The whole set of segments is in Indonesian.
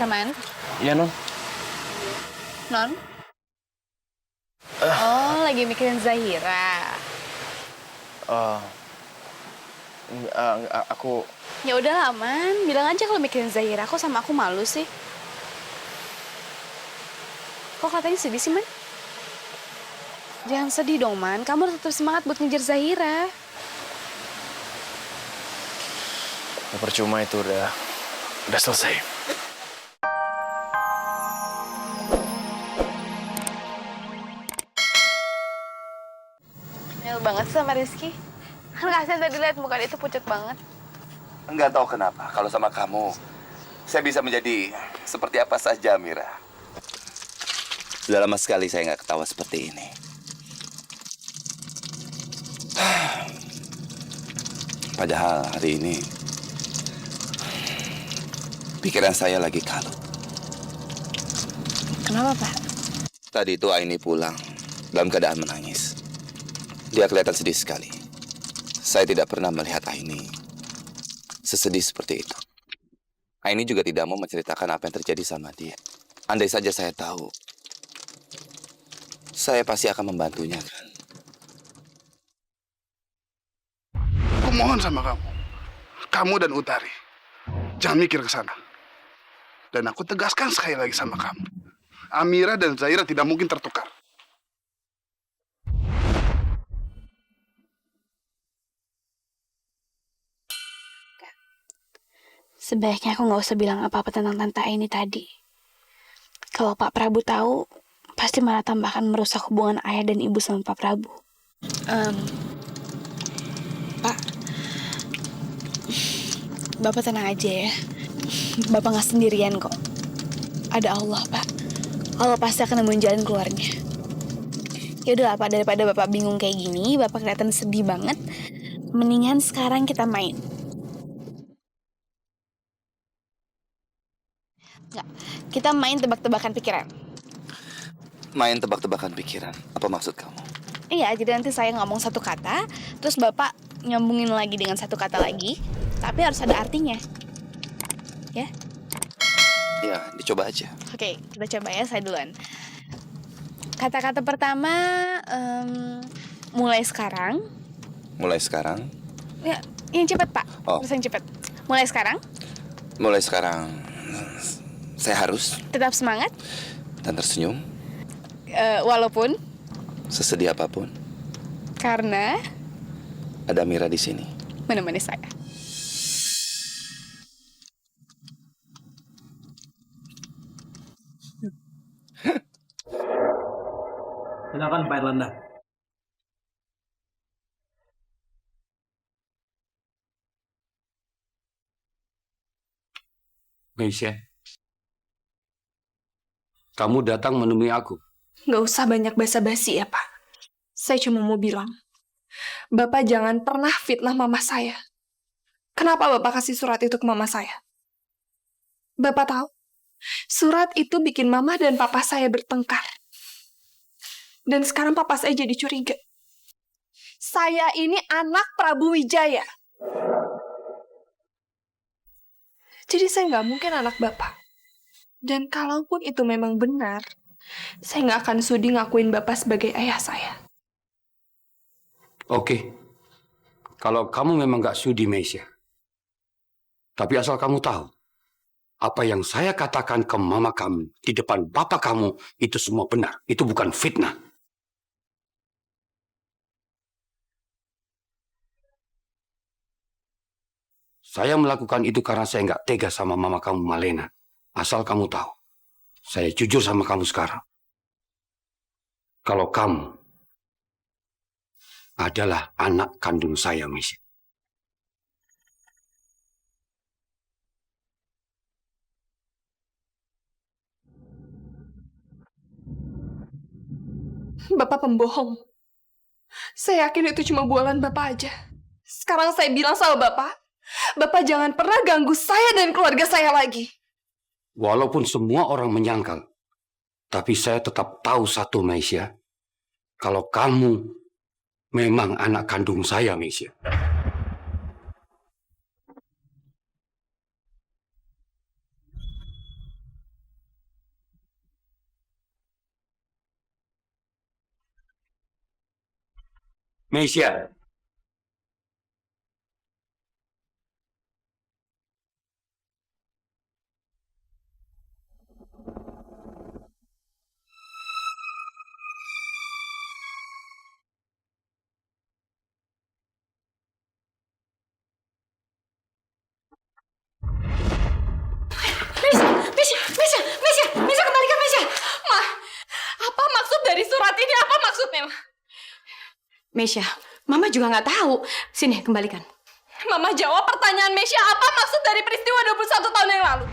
Arman? Iya, Non. Non? Oh, lagi mikirin Zahira. Aku... Ya udah lah, Man. Bilang aja kalau mikirin Zahira. Kok sama aku malu sih? Kok katanya sedih sih, Man? Jangan sedih dong, Man. Kamu harus tetap semangat buat ngejar Zahira. Ya, percuma itu udah selesai. Nyel banget sama Rizky. Kan kasihan tadi lihat muka dia itu pucat banget. Enggak tahu kenapa, kalau sama kamu, saya bisa menjadi seperti apa saja, Mira. Sudah lama sekali saya nggak ketawa seperti ini. Padahal hari ini, pikiran saya lagi kalut. Kenapa, Pak? Tadi itu Aini pulang dalam keadaan menangis. Dia kelihatan sedih sekali. Saya tidak pernah melihat Aini sesedih seperti itu. Aini juga tidak mau menceritakan apa yang terjadi sama dia. Andai saja saya tahu, saya pasti akan membantunya, kan? Aku mohon sama kamu dan Utari, jangan mikir ke sana. Dan aku tegaskan sekali lagi sama kamu, Amira dan Zahira tidak mungkin tertukar. Sebaiknya aku nggak usah bilang apa-apa tentang Tante Aini tadi. Kalau Pak Prabu tahu, pasti malah tambahkan merusak hubungan ayah dan ibu sama Pak Prabu. Pak, Bapak tenang aja ya. Bapak nggak sendirian kok. Ada Allah, Pak. Allah pasti akan nemuin jalan keluarnya. Ya udahlah, Pak, daripada Bapak bingung kayak gini, Bapak kelihatan sedih banget. Mendingan sekarang kita main. Nggak, kita main tebak-tebakan pikiran. Main tebak-tebakan pikiran. Apa maksud kamu? Iya, jadi nanti saya ngomong satu kata, terus Bapak nyambungin lagi dengan satu kata lagi, tapi harus ada artinya. Ya? Ya, dicoba aja. Oke, kita coba ya, saya duluan. Kata-kata pertama, mulai sekarang. Mulai sekarang. Ya, yang cepat, Pak. Oh. Terus yang cepat. Mulai sekarang, Mulai sekarang, saya harus tetap semangat, dan tersenyum walaupun, sesedih apapun. karena Ada Mira di sini. menemani saya. Silakan Pak Erlanda. Meisha, kamu datang menemui aku. Nggak usah banyak basa-basi ya, Pak. Saya cuma mau bilang, Bapak jangan pernah fitnah mama saya. Kenapa Bapak kasih surat itu ke mama saya? Bapak tahu, surat itu bikin mama dan papa saya bertengkar. Dan sekarang papa saya jadi curiga. Saya ini anak Prabu Wijaya. Jadi saya nggak mungkin anak Bapak. Dan kalaupun itu memang benar, saya nggak akan sudi ngakuin Bapak sebagai ayah saya. Oke, kalau kamu memang gak sudi, Meisha. Tapi asal kamu tahu, apa yang saya katakan ke mama kamu di depan bapak kamu, itu semua benar. Itu bukan fitnah. Saya melakukan itu karena saya nggak tega sama mama kamu, Malena. Asal kamu tahu, saya jujur sama kamu sekarang. Kalau kamu adalah anak kandung saya, Meisha. Bapak pembohong. Saya yakin itu cuma bualan Bapak aja. Sekarang saya bilang sama Bapak, Bapak jangan pernah ganggu saya dan keluarga saya lagi. Walaupun semua orang menyangkal, tapi saya tetap tahu satu, Meisha. Kalau kamu memang anak kandung saya, Meisha. Mesia. Mesya, kembalikan Mesya. Ma, apa maksud dari surat ini? Apa maksudnya? Mesya, Mama juga nggak tahu. Sini, kembalikan. Mama jawab pertanyaan Mesya, apa maksud dari peristiwa 21 tahun yang lalu?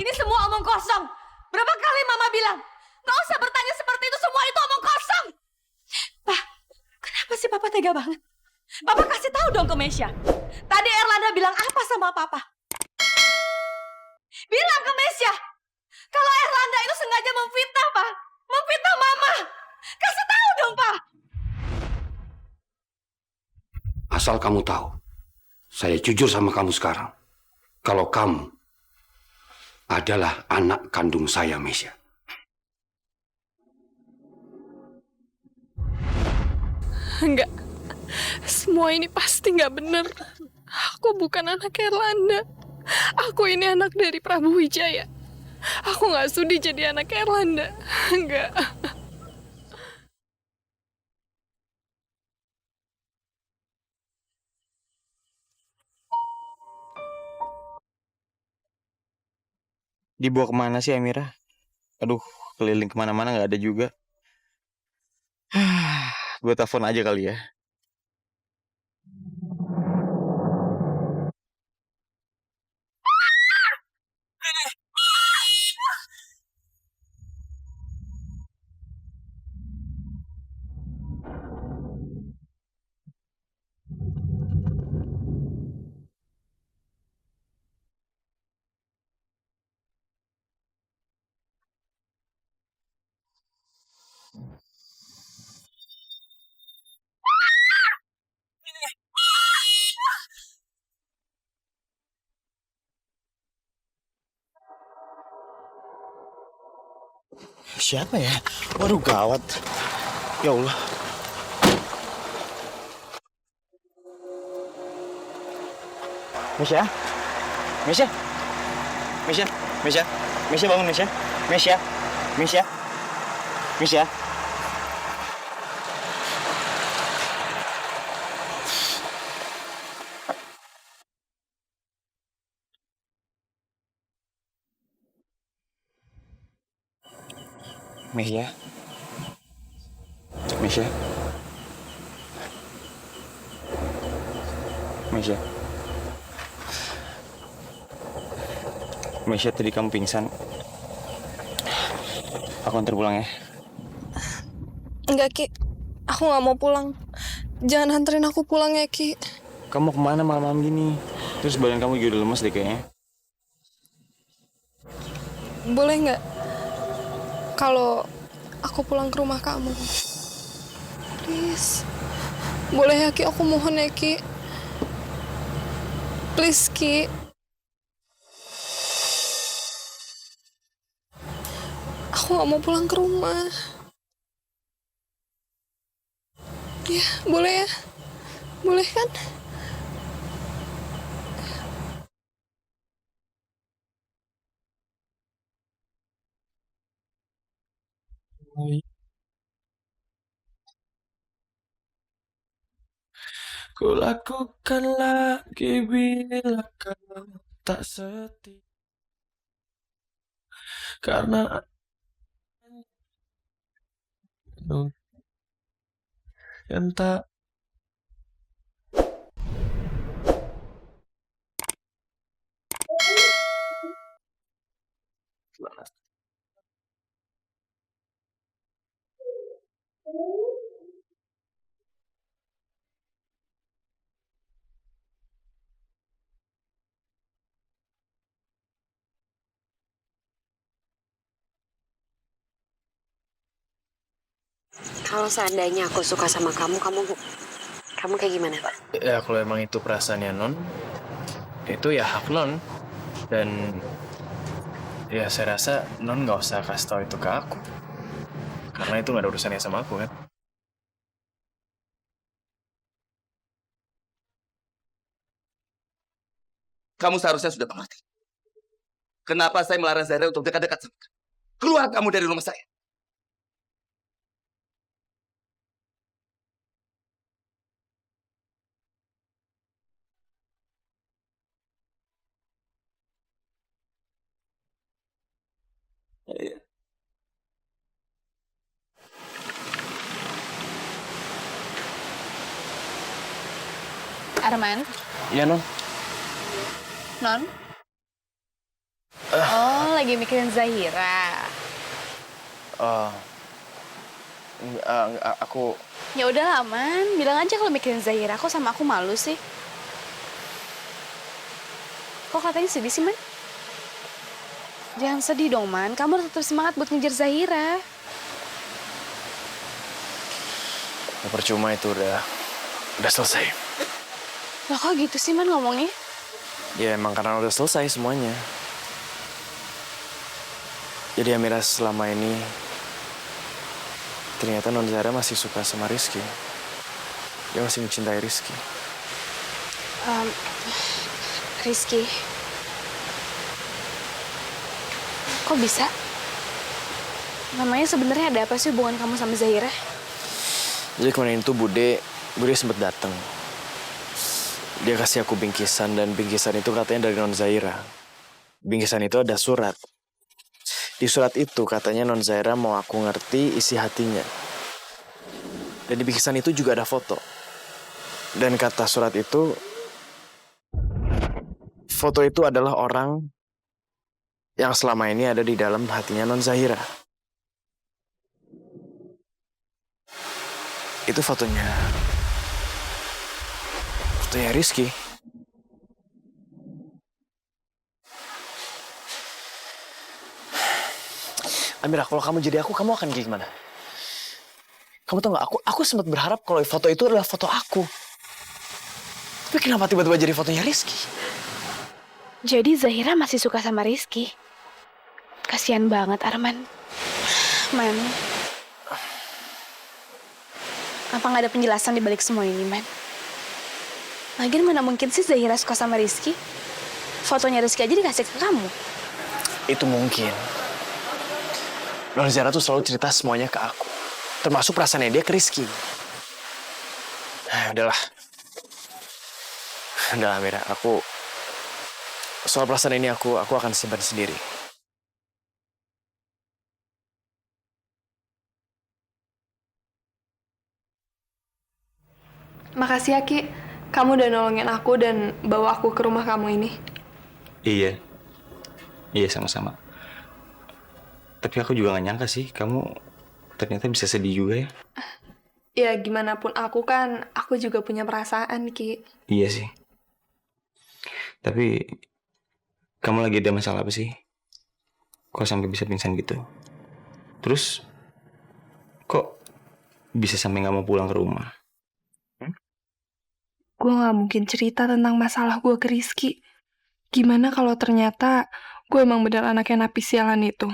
Ini semua omong kosong. Berapa kali Mama bilang, nggak usah bertanya seperti itu, semua itu omong kosong. Pak, kenapa sih Papa tega banget? Papa kasih tahu dong ke Mesya. Tadi Erlanda bilang apa sama Papa? Bilang ke Mesya, kalau Erlanda itu sengaja memfitnah, Pak. Memfitnah Mama. Kasih tahu dong, Pak. Asal kamu tahu, saya jujur sama kamu sekarang. Kalau kamu adalah anak kandung saya, Mesya. Enggak. Semua ini pasti nggak benar. Aku bukan anak Erlanda. Aku ini anak dari Prabu Wijaya. Aku nggak sudi jadi anak Erlanda. Enggak. Dibawa kemana sih Amira? Aduh, keliling kemana-mana nggak ada juga. Gue telepon aja kali ya. Siapa ya? Waduh, gawat. Ya Allah. Mesya? Mesya? Mesya? Mesya? Mesya bangun, Mesya? Mesya? Mesya? Mesya? Mesya? Mesya? Mesya? Mesya, tadi kamu pingsan. Aku antar pulang ya. Enggak, Ki. Aku nggak mau pulang. Jangan anterin aku pulang ya, Ki. Kamu kemana malam-malam gini? Terus badan kamu juga udah lemas deh kayaknya. Boleh nggak kalau aku pulang ke rumah kamu? Please. Boleh ya, Ki? Aku mohon ya, Ki. Please, Ki. Aku nggak mau pulang ke rumah. Ya, boleh ya? Boleh kan? Ku lakukan lagi bila kau tak setia. Karena yang tak Kalau seandainya aku suka sama kamu kayak gimana, Pak? ya kalau emang itu perasaannya non, itu ya hak non. Dan ya saya rasa non nggak usah kasih tahu itu ke aku. Karena itu nggak ada urusannya sama aku kan. Kamu seharusnya sudah mengerti. Kenapa saya melarang Zahira untuk dekat-dekat sama kamu? Keluar kamu dari rumah saya. Arman, Iya, Non. Non? Oh, lagi mikirin Zahira. Oh, aku... Ya udah Man. Bilang aja kalau mikirin Zahira. Kok sama aku malu sih? Kok katanya sedih sih, Man? Jangan sedih dong, Man. Kamu harus tetap semangat buat ngejar Zahira. Ya percuma itu udah selesai. Lah kok gitu sih, Man, ngomongnya? Ya emang karena udah selesai semuanya. Jadi Amira selama ini ternyata Non Zahira masih suka sama Rizky. Dia masih mencintai Rizky. Rizky. Kok bisa? Namanya sebenarnya ada apa sih hubungan kamu sama Zahira? Jadi kemarin itu Bude sempet datang. Dia kasih aku bingkisan dan bingkisan itu katanya dari Non Zahira. Bingkisan itu ada surat. Di surat itu katanya Non Zahira mau aku ngerti isi hatinya. Dan di bingkisan itu juga ada foto. Dan kata surat itu, foto itu adalah orang yang selama ini ada di dalam hatinya Non Zahira. Itu fotonya Rizky. Amira, kalau kamu jadi aku, kamu akan kayak gimana? Kamu tau gak, aku sempat berharap kalau foto itu adalah foto aku. Tapi kenapa tiba-tiba jadi fotonya Rizky? Jadi Zahira masih suka sama Rizky. Kasian banget Arman. Man. Apa nggak ada penjelasan di balik semua ini, Man? Lagian mana mungkin sih Zahira suka sama Rizky? Fotonya Rizky aja dikasih ke kamu. Itu mungkin. Non Zahira tuh selalu cerita semuanya ke aku. Termasuk perasaannya dia ke Rizky. Nah, udahlah. Udahlah, Mira. Soal perasaan ini aku akan simpan sendiri. Makasih ya, Ki. Kamu udah nolongin aku dan bawa aku ke rumah kamu ini. Iya. Iya, sama-sama. Tapi aku juga gak nyangka sih, kamu ternyata bisa sedih juga ya. Ya, gimana pun aku kan, aku juga punya perasaan, Ki. Iya sih. Tapi, kamu lagi ada masalah apa sih? Kok sampai bisa pingsan gitu? Terus, kok bisa sampai gak mau pulang ke rumah? Gue gak mungkin cerita tentang masalah gue ke Rizky. Gimana kalau ternyata gue emang bener anaknya napi sialan itu?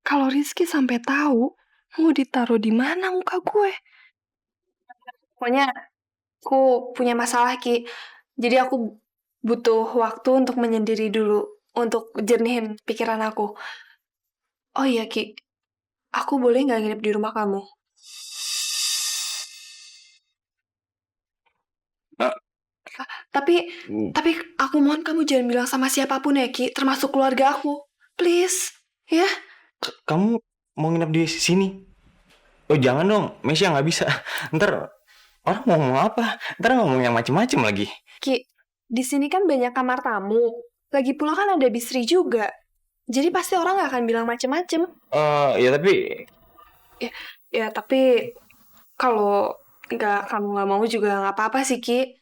Kalau Rizky sampai tahu, mau ditaruh di mana muka gue? Pokoknya aku punya masalah, Ki. Jadi aku butuh waktu untuk menyendiri dulu, untuk jernihin pikiran aku. Oh iya, Ki. Aku boleh nggak nginep di rumah kamu? Tapi aku mohon kamu jangan bilang sama siapapun ya, Ki, termasuk keluarga aku. Please, ya? Kamu mau nginep di sini? Oh jangan dong, Mesya nggak bisa. Ntar orang mau ngomong apa? Ntar ngomong yang macem-macem lagi. Ki, di sini kan banyak kamar tamu. Lagi pula kan ada Bisri juga. Jadi pasti orang nggak akan bilang macem-macem. Ya tapi... Ya tapi kalau kamu nggak mau juga nggak apa-apa sih, Ki.